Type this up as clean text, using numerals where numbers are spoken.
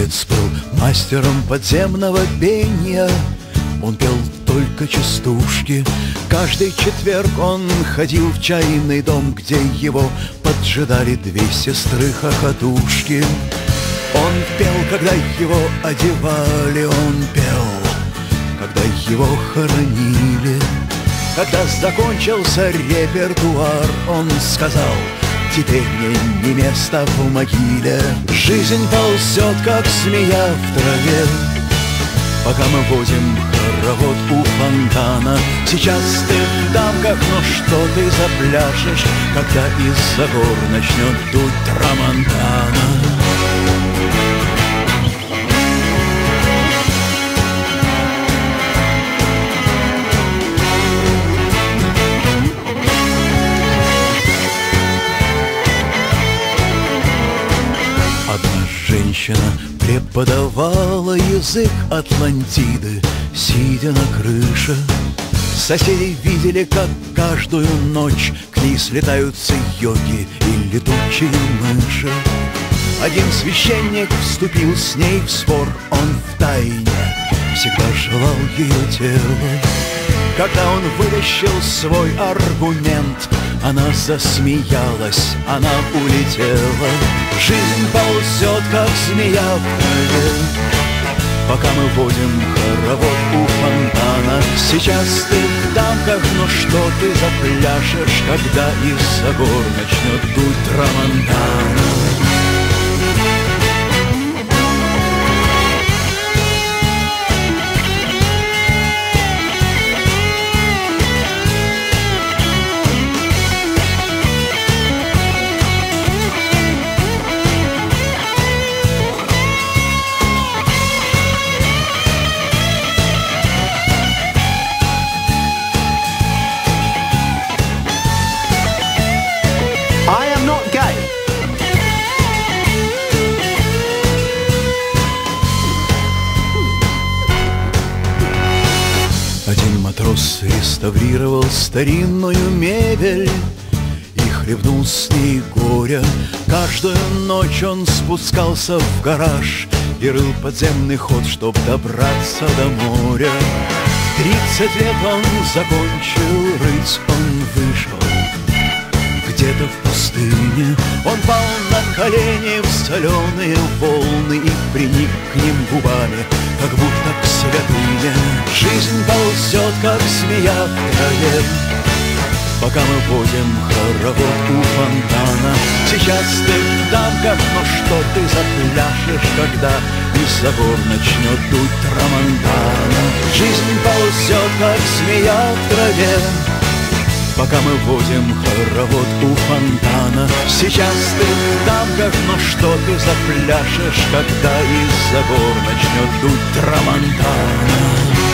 Отец был мастером подземного пения, он пел только частушки. Каждый четверг он ходил в чайный дом, где его поджидали две сестры-хохотушки. Он пел, когда его одевали, он пел, когда его хоронили. Когда закончился репертуар, он сказал: теперь мне не место в могиле. Жизнь ползет, как змея в траве, пока мы водим хоровод у фонтана. Сейчас ты в дамках, но что ты запляшешь, когда из-за гор начнет дуть трамонтана? Женщина преподавала язык Атлантиды, сидя на крыше. Соседи видели, как каждую ночь к ней слетаются йоги и летучие мыши. Один священник вступил с ней в спор, он втайне всегда желал ее тела. Когда он вытащил свой аргумент, она засмеялась, она улетела. Жизнь ползет, как змея в траве, пока мы водим хоровод у фонтана. Сейчас ты в дамках, но что ты запляшешь, когда из-за гор начнет дуть трамонтана? Один матрос реставрировал старинную мебель и хлебнул с ней горя. Каждую ночь он спускался в гараж и рыл подземный ход, чтоб добраться до моря. 30 лет он закончил рыть, он вышел где-то в пустыне. Он пал на колени в соленые волны и приник к ним губами, как будто к святыне. Жизнь ползет, как змея в траве, пока мы водим хоровод у фонтана. Сейчас ты в дамках, но что ты запляшешь, когда из-за гор начнет дуть трамонтана? Жизнь ползет, как змея в траве, пока мы водим хоровод у фонтана. Сейчас ты в дамках, но что ты запляшешь, когда из-за гор начнет дуть трамонтана?